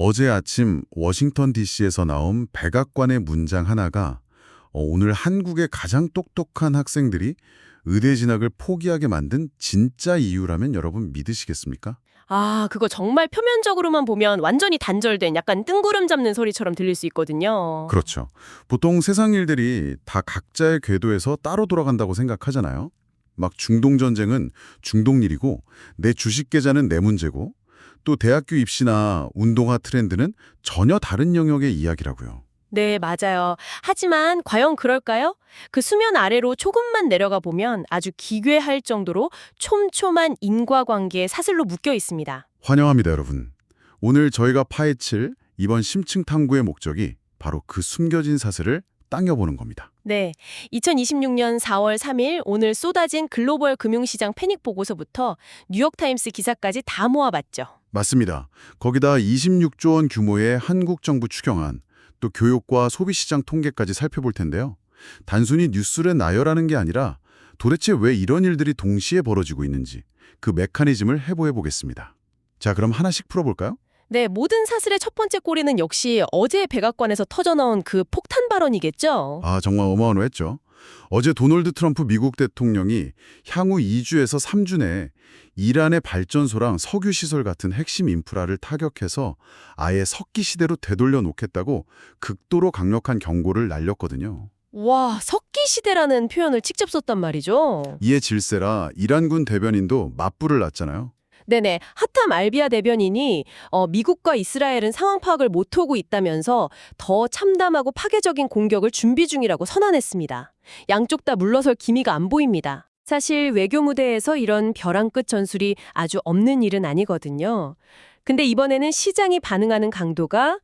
어제 아침 워싱턴 DC에서 나온 백악관의 문장 하나가 오늘 한국의 가장 똑똑한 학생들이 의대 진학을 포기하게 만든 진짜 이유라면 여러분 믿으시겠습니까? 아, 그거 정말 표면적으로만 보면 완전히 단절된 약간 뜬구름 잡는 소리처럼 들릴 수 있거든요. 그렇죠. 보통 세상 일들이 다 각자의 궤도에서 따로 돌아간다고 생각하잖아요. 막 중동전쟁은 중동 일이고 내 주식 계좌는 내 문제고 또 대학교 입시나 운동화 트렌드는 전혀 다른 영역의 이야기라고요. 네, 맞아요. 하지만 과연 그럴까요? 그 수면 아래로 조금만 내려가 보면 아주 기괴할 정도로 촘촘한 인과관계에 사슬로 묶여 있습니다. 환영합니다, 여러분. 오늘 저희가 파헤칠 이번 심층 탐구의 목적이 바로 그 숨겨진 사슬을 당겨보는 겁니다. 네, 2026년 4월 3일 오늘 쏟아진 글로벌 금융시장 패닉 보고서부터 뉴욕타임스 기사까지 다 모아봤죠. 맞습니다. 거기다 26조 원 규모의 한국 정부 추경안, 또 교육과 소비시장 통계까지 살펴볼 텐데요. 단순히 뉴스를 나열하는 게 아니라 도대체 왜 이런 일들이 동시에 벌어지고 있는지 그 메커니즘을 해부해 보겠습니다. 자, 그럼 하나씩 풀어볼까요? 네, 모든 사슬의 첫 번째 꼬리는 역시 어제 백악관에서 터져나온 그 폭탄 발언이겠죠. 아, 정말 어마어마했죠. 어제 도널드 트럼프 미국 대통령이 향후 2주에서 3주 내에 이란의 발전소랑 석유시설 같은 핵심 인프라를 타격해서 아예 석기 시대로 되돌려 놓겠다고 극도로 강력한 경고를 날렸거든요. 와, 석기 시대라는 표현을 직접 썼단 말이죠. 이에 질세라 이란군 대변인도 맞불을 놨잖아요. 네네, 하탐 알비아 대변인이 미국과 이스라엘은 상황 파악을 못하고 있다면서 더 참담하고 파괴적인 공격을 준비 중이라고 선언했습니다. 양쪽 다 물러설 기미가 안 보입니다. 사실 외교 무대에서 이런 벼랑 끝 전술이 아주 없는 일은 아니거든요. 근데 이번에는 시장이 반응하는 강도가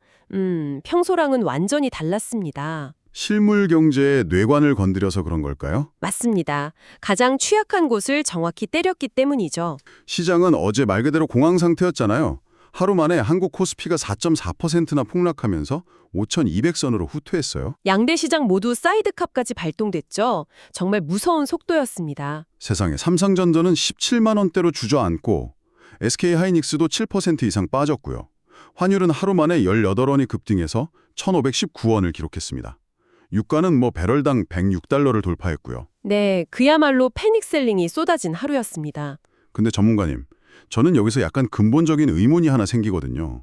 평소랑은 완전히 달랐습니다. 실물 경제의 뇌관을 건드려서 그런 걸까요? 맞습니다. 가장 취약한 곳을 정확히 때렸기 때문이죠. 시장은 어제 말 그대로 공황 상태였잖아요. 하루 만에 한국 코스피가 4.4%나 폭락하면서 5,200선으로 후퇴했어요. 양대 시장 모두 사이드캅까지 발동됐죠. 정말 무서운 속도였습니다. 세상에 삼성전자는 17만 원대로 주저앉고 SK하이닉스도 7% 이상 빠졌고요. 환율은 하루 만에 18원이 급등해서 1,519원을 기록했습니다. 유가는 배럴당 106달러를 돌파했고요. 네, 그야말로 패닉셀링이 쏟아진 하루였습니다. 근데 전문가님, 저는 여기서 약간 근본적인 의문이 하나 생기거든요.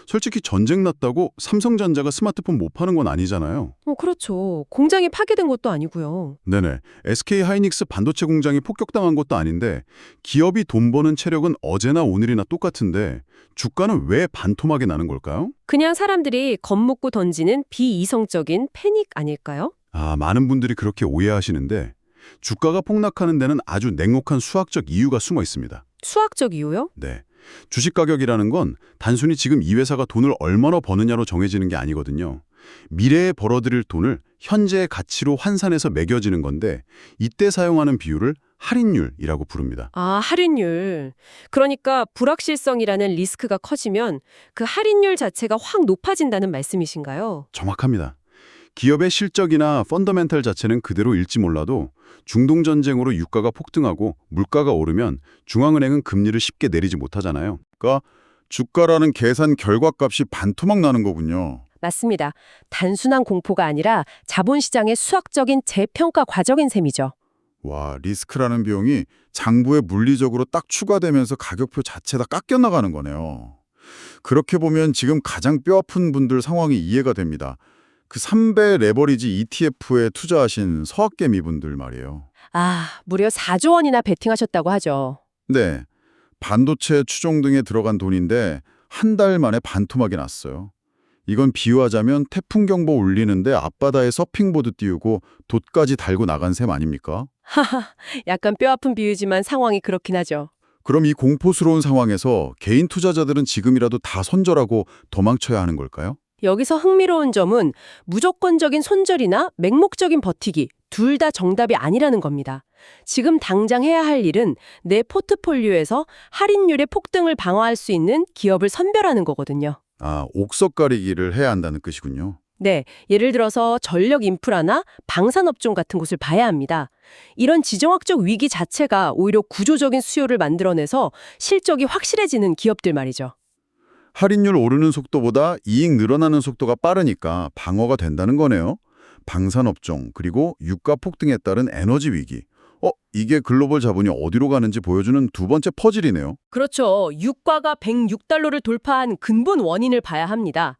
솔직히 전쟁 났다고 삼성전자가 스마트폰 못 파는 건 아니잖아요. 그렇죠. 공장이 파괴된 것도 아니고요. 네네. SK하이닉스 반도체 공장이 폭격당한 것도 아닌데 기업이 돈 버는 체력은 어제나 오늘이나 똑같은데 주가는 왜 반토막이 나는 걸까요? 그냥 사람들이 겁먹고 던지는 비이성적인 패닉 아닐까요? 아, 많은 분들이 그렇게 오해하시는데 주가가 폭락하는 데는 아주 냉혹한 수학적 이유가 숨어 있습니다. 수학적 이유요? 네. 주식 가격이라는 건 단순히 지금 이 회사가 돈을 얼마나 버느냐로 정해지는 게 아니거든요. 미래에 벌어들일 돈을 현재의 가치로 환산해서 매겨지는 건데 이때 사용하는 비율을 할인율이라고 부릅니다. 아, 할인율. 그러니까 불확실성이라는 리스크가 커지면 그 할인율 자체가 확 높아진다는 말씀이신가요? 정확합니다. 기업의 실적이나 펀더멘털 자체는 그대로 일지 몰라도 중동전쟁으로 유가가 폭등하고 물가가 오르면 중앙은행은 금리를 쉽게 내리지 못하잖아요. 그러니까 주가라는 계산 결과값이 반토막 나는 거군요. 맞습니다. 단순한 공포가 아니라 자본시장의 수학적인 재평가 과정인 셈이죠. 와, 리스크라는 비용이 장부에 물리적으로 딱 추가되면서 가격표 자체가 깎여 나가는 거네요. 그렇게 보면 지금 가장 뼈아픈 분들 상황이 이해가 됩니다. 그 3배 레버리지 ETF에 투자하신 서학개미분들 말이에요. 아, 무려 4조 원이나 베팅하셨다고 하죠. 네, 반도체 추종 등에 들어간 돈인데 한 달 만에 반토막이 났어요. 이건 비유하자면 태풍 경보 울리는데 앞바다에 서핑보드 띄우고 돛까지 달고 나간 셈 아닙니까? 하하, 약간 뼈아픈 비유지만 상황이 그렇긴 하죠. 그럼 이 공포스러운 상황에서 개인 투자자들은 지금이라도 다 손절하고 도망쳐야 하는 걸까요? 여기서 흥미로운 점은 무조건적인 손절이나 맹목적인 버티기 둘 다 정답이 아니라는 겁니다. 지금 당장 해야 할 일은 내 포트폴리오에서 할인율의 폭등을 방어할 수 있는 기업을 선별하는 거거든요. 아, 옥석 가리기를 해야 한다는 뜻이군요. 네, 예를 들어서 전력 인프라나 방산업종 같은 곳을 봐야 합니다. 이런 지정학적 위기 자체가 오히려 구조적인 수요를 만들어내서 실적이 확실해지는 기업들 말이죠. 할인율 오르는 속도보다 이익 늘어나는 속도가 빠르니까 방어가 된다는 거네요. 방산업종, 그리고 유가 폭등에 따른 에너지 위기. 이게 글로벌 자본이 어디로 가는지 보여주는 두 번째 퍼즐이네요. 그렇죠. 유가가 106달러를 돌파한 근본 원인을 봐야 합니다.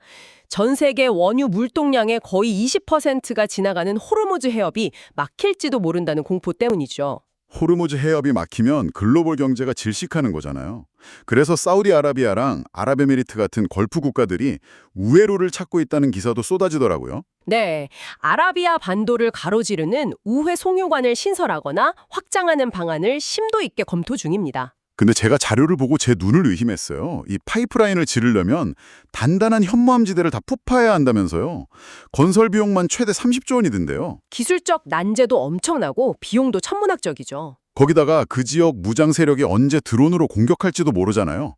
전 세계 원유 물동량의 거의 20%가 지나가는 호르무즈 해협이 막힐지도 모른다는 공포 때문이죠. 호르무즈 해협이 막히면 글로벌 경제가 질식하는 거잖아요. 그래서 사우디아라비아랑 아랍에미리트 같은 걸프 국가들이 우회로를 찾고 있다는 기사도 쏟아지더라고요. 네, 아라비아 반도를 가로지르는 우회 송유관을 신설하거나 확장하는 방안을 심도 있게 검토 중입니다. 근데 제가 자료를 보고 제 눈을 의심했어요. 이 파이프라인을 지르려면 단단한 현무암지대를 다 푸파해야 한다면서요. 건설 비용만 최대 30조 원이 든대요. 기술적 난제도 엄청나고 비용도 천문학적이죠. 거기다가 그 지역 무장 세력이 언제 드론으로 공격할지도 모르잖아요.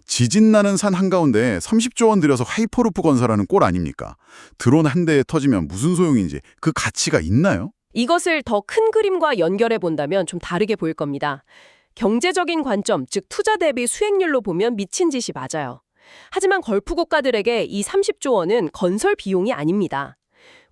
지진 나는 산 한가운데 30조 원 들여서 하이퍼루프 건설하는 꼴 아닙니까? 드론 한 대에 터지면 무슨 소용인지 그 가치가 있나요? 이것을 더 큰 그림과 연결해 본다면 좀 다르게 보일 겁니다. 경제적인 관점, 즉 투자 대비 수익률로 보면 미친 짓이 맞아요. 하지만 걸프 국가들에게 이 30조 원은 건설 비용이 아닙니다.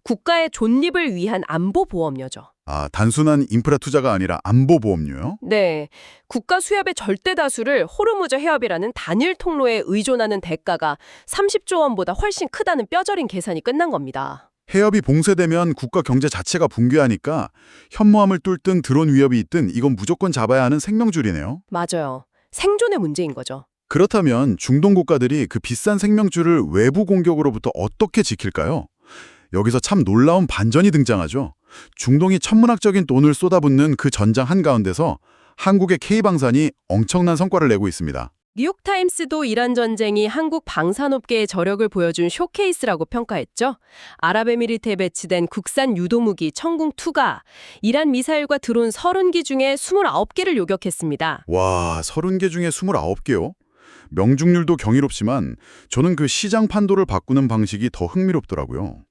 국가의 존립을 위한 안보 보험료죠. 단순한 인프라 투자가 아니라 안보 보험료요? 네, 국가 수협의 절대 다수를 호르무즈 해협이라는 단일 통로에 의존하는 대가가 30조 원보다 훨씬 크다는 뼈저린 계산이 끝난 겁니다. 해협이 봉쇄되면 국가 경제 자체가 붕괴하니까 현무암을 뚫든 드론 위협이 있든 이건 무조건 잡아야 하는 생명줄이네요. 맞아요. 생존의 문제인 거죠. 그렇다면 중동 국가들이 그 비싼 생명줄을 외부 공격으로부터 어떻게 지킬까요? 여기서 참 놀라운 반전이 등장하죠. 중동이 천문학적인 돈을 쏟아붓는 그 전장 한가운데서 한국의 K방산이 엄청난 성과를 내고 있습니다. 뉴욕타임스도 이란 전쟁이 한국 방산업계의 저력을 보여준 쇼케이스라고 평가했죠. 아랍에미리트에 배치된 국산 유도무기 천궁2가 이란 미사일과 드론 30기 중에 29개를 요격했습니다. 와, 30개 중에 29개요? 명중률도 경이롭지만 저는 그 시장 판도를 바꾸는 방식이 더 흥미롭더라고요.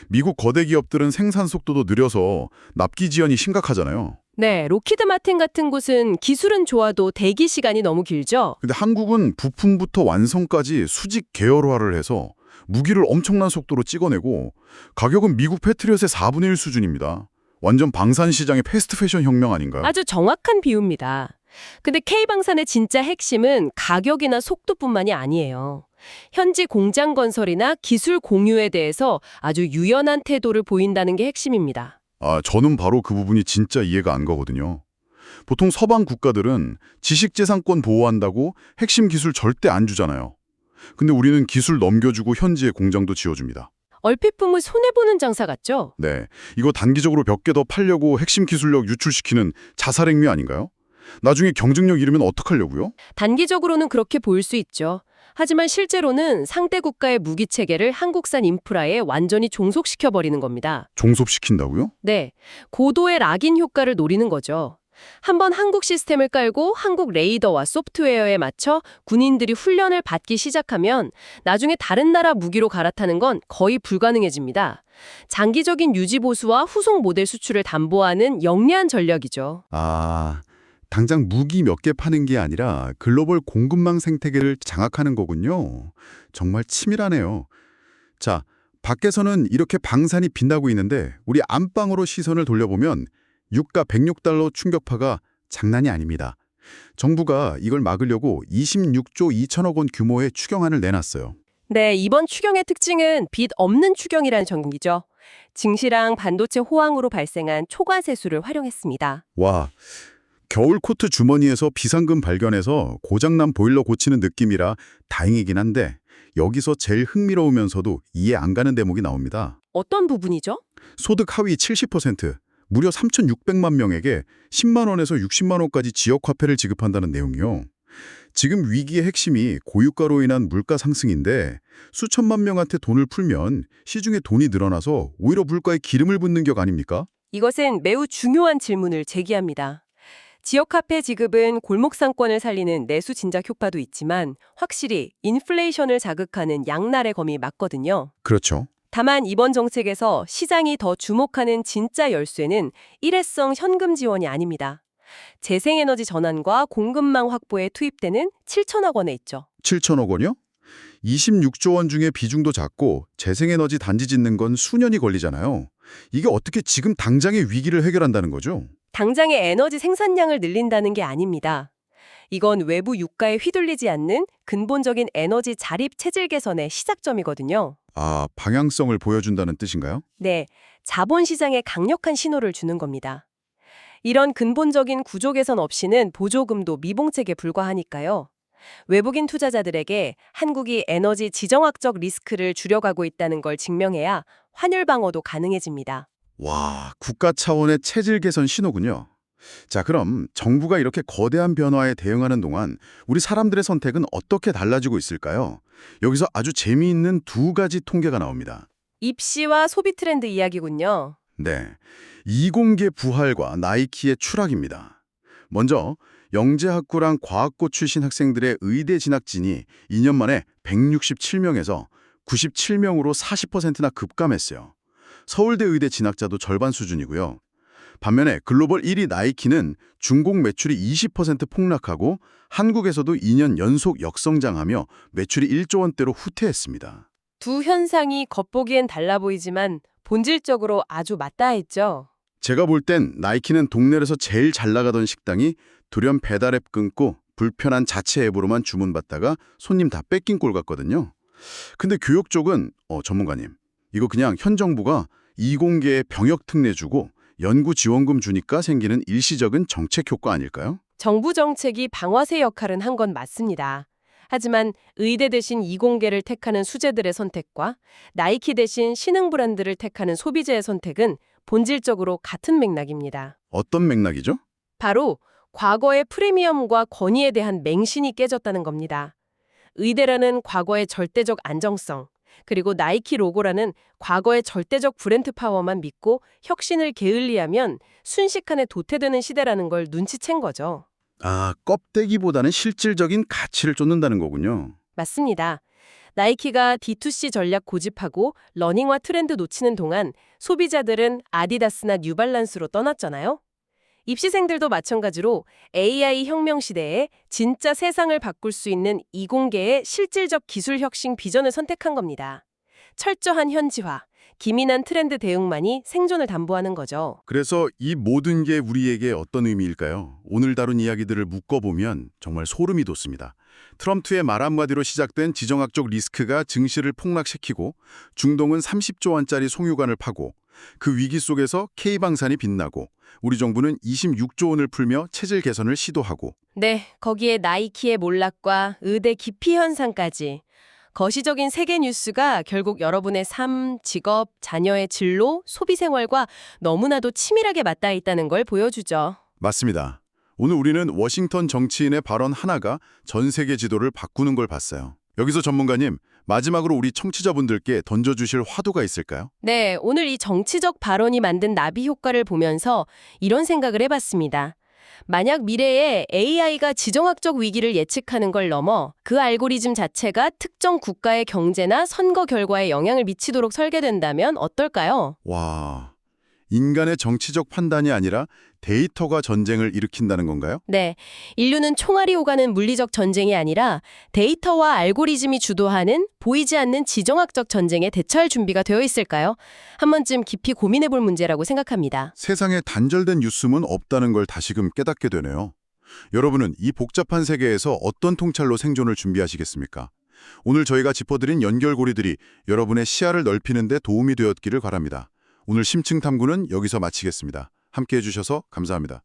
미국 거대 기업들은 생산 속도도 느려서 납기 지연이 심각하잖아요. 네, 로키드 마틴 같은 곳은 기술은 좋아도 대기 시간이 너무 길죠. 근데 한국은 부품부터 완성까지 수직 계열화를 해서 무기를 엄청난 속도로 찍어내고 가격은 미국 패트리엇의 4분의 1 수준입니다. 완전 방산 시장의 패스트 패션 혁명 아닌가요? 아주 정확한 비유입니다. 근데 K방산의 진짜 핵심은 가격이나 속도뿐만이 아니에요. 현지 공장 건설이나 기술 공유에 대해서 아주 유연한 태도를 보인다는 게 핵심입니다. 저는 바로 그 부분이 진짜 이해가 안 가거든요. 보통 서방 국가들은 지식재산권 보호한다고 핵심 기술 절대 안 주잖아요. 근데 우리는 기술 넘겨주고 현지에 공장도 지어줍니다. 얼핏 보면 손해보는 장사 같죠? 네, 이거 단기적으로 몇 개 더 팔려고 핵심 기술력 유출시키는 자살행위 아닌가요? 나중에 경쟁력 잃으면 어떡하려고요? 단기적으로는 그렇게 보일 수 있죠. 하지만 실제로는 상대 국가의 무기 체계를 한국산 인프라에 완전히 종속시켜버리는 겁니다. 종속시킨다고요? 네, 고도의 락인 효과를 노리는 거죠. 한번 한국 시스템을 깔고 한국 레이더와 소프트웨어에 맞춰 군인들이 훈련을 받기 시작하면 나중에 다른 나라 무기로 갈아타는 건 거의 불가능해집니다. 장기적인 유지 보수와 후속 모델 수출을 담보하는 영리한 전략이죠. 당장 무기 몇 개 파는 게 아니라 글로벌 공급망 생태계를 장악하는 거군요. 정말 치밀하네요. 자, 밖에서는 이렇게 방산이 빛나고 있는데 우리 안방으로 시선을 돌려보면 유가 106달러 충격파가 장난이 아닙니다. 정부가 이걸 막으려고 26조 2천억 원 규모의 추경안을 내놨어요. 네, 이번 추경의 특징은 빚 없는 추경이라는 전공이죠. 증시랑 반도체 호황으로 발생한 초과세수를 활용했습니다. 와, 겨울 코트 주머니에서 비상금 발견해서 고장난 보일러 고치는 느낌이라 다행이긴 한데 여기서 제일 흥미로우면서도 이해 안 가는 대목이 나옵니다. 어떤 부분이죠? 소득 하위 70%, 무려 3,600만 명에게 10만 원에서 60만 원까지 지역화폐를 지급한다는 내용이요. 지금 위기의 핵심이 고유가로 인한 물가 상승인데 수천만 명한테 돈을 풀면 시중에 돈이 늘어나서 오히려 물가에 기름을 붓는 격 아닙니까? 이것은 매우 중요한 질문을 제기합니다. 지역화폐 지급은 골목상권을 살리는 내수 진작 효과도 있지만 확실히 인플레이션을 자극하는 양날의 검이 맞거든요. 그렇죠. 다만 이번 정책에서 시장이 더 주목하는 진짜 열쇠는 일회성 현금 지원이 아닙니다. 재생에너지 전환과 공급망 확보에 투입되는 7천억 원에 있죠. 7천억 원이요? 26조 원 중에 비중도 작고 재생에너지 단지 짓는 건 수년이 걸리잖아요. 이게 어떻게 지금 당장의 위기를 해결한다는 거죠? 당장의 에너지 생산량을 늘린다는 게 아닙니다. 이건 외부 유가에 휘둘리지 않는 근본적인 에너지 자립 체질 개선의 시작점이거든요. 아, 방향성을 보여준다는 뜻인가요? 네, 자본시장에 강력한 신호를 주는 겁니다. 이런 근본적인 구조 개선 없이는 보조금도 미봉책에 불과하니까요. 외국인 투자자들에게 한국이 에너지 지정학적 리스크를 줄여가고 있다는 걸 증명해야 환율 방어도 가능해집니다. 와, 국가 차원의 체질 개선 신호군요. 자, 그럼 정부가 이렇게 거대한 변화에 대응하는 동안 우리 사람들의 선택은 어떻게 달라지고 있을까요? 여기서 아주 재미있는 두 가지 통계가 나옵니다. 입시와 소비 트렌드 이야기군요. 네, 이공계 부활과 나이키의 추락입니다. 먼저 영재학구랑 과학고 출신 학생들의 의대 진학진이 2년 만에 167명에서 97명으로 40%나 급감했어요. 서울대 의대 진학자도 절반 수준이고요. 반면에 글로벌 1위 나이키는 중공 매출이 20% 폭락하고 한국에서도 2년 연속 역성장하며 매출이 1조 원대로 후퇴했습니다. 두 현상이 겉보기엔 달라 보이지만 본질적으로 아주 맞닿아있죠. 제가 볼 땐 나이키는 동네에서 제일 잘 나가던 식당이 돌연 배달앱 끊고 불편한 자체 앱으로만 주문받다가 손님 다 뺏긴 꼴 같거든요. 근데 교육 쪽은 전문가님, 이거 그냥 현 정부가 이공계에 병역 특례 주고 연구 지원금 주니까 생기는 일시적인 정책 효과 아닐까요? 정부 정책이 방아쇠 역할은 한 건 맞습니다. 하지만 의대 대신 이공계를 택하는 수재들의 선택과 나이키 대신 신흥 브랜드를 택하는 소비자의 선택은 본질적으로 같은 맥락입니다. 어떤 맥락이죠? 바로 과거의 프리미엄과 권위에 대한 맹신이 깨졌다는 겁니다. 의대라는 과거의 절대적 안정성, 그리고 나이키 로고라는 과거의 절대적 브랜드 파워만 믿고 혁신을 게을리하면 순식간에 도태되는 시대라는 걸 눈치챈 거죠. 아, 껍데기보다는 실질적인 가치를 쫓는다는 거군요. 맞습니다. 나이키가 D2C 전략 고집하고 러닝화 트렌드 놓치는 동안 소비자들은 아디다스나 뉴발란스로 떠났잖아요. 입시생들도 마찬가지로 AI 혁명 시대에 진짜 세상을 바꿀 수 있는 이공계의 실질적 기술 혁신 비전을 선택한 겁니다. 철저한 현지화, 기민한 트렌드 대응만이 생존을 담보하는 거죠. 그래서 이 모든 게 우리에게 어떤 의미일까요? 오늘 다룬 이야기들을 묶어보면 정말 소름이 돋습니다. 트럼프의 말 한마디로 시작된 지정학적 리스크가 증시를 폭락시키고 중동은 30조 원짜리 송유관을 파고 그 위기 속에서 K방산이 빛나고 우리 정부는 26조 원을 풀며 체질 개선을 시도하고 네, 거기에 나이키의 몰락과 의대 기피 현상까지 거시적인 세계 뉴스가 결국 여러분의 삶, 직업, 자녀의 진로, 소비 생활과 너무나도 치밀하게 맞닿아 있다는 걸 보여주죠. 맞습니다. 오늘 우리는 워싱턴 정치인의 발언 하나가 전 세계 지도를 바꾸는 걸 봤어요. 여기서 전문가님, 마지막으로 우리 청취자분들께 던져주실 화두가 있을까요? 네, 오늘 이 정치적 발언이 만든 나비 효과를 보면서 이런 생각을 해봤습니다. 만약 미래에 AI가 지정학적 위기를 예측하는 걸 넘어 그 알고리즘 자체가 특정 국가의 경제나 선거 결과에 영향을 미치도록 설계된다면 어떨까요? 와, 인간의 정치적 판단이 아니라 데이터가 전쟁을 일으킨다는 건가요? 네, 인류는 총알이 오가는 물리적 전쟁이 아니라 데이터와 알고리즘이 주도하는 보이지 않는 지정학적 전쟁에 대처할 준비가 되어 있을까요? 한 번쯤 깊이 고민해볼 문제라고 생각합니다. 세상에 단절된 뉴스문 없다는 걸 다시금 깨닫게 되네요. 여러분은 이 복잡한 세계에서 어떤 통찰로 생존을 준비하시겠습니까? 오늘 저희가 짚어드린 연결고리들이 여러분의 시야를 넓히는 데 도움이 되었기를 바랍니다. 오늘 심층 탐구는 여기서 마치겠습니다. 함께해 주셔서 감사합니다.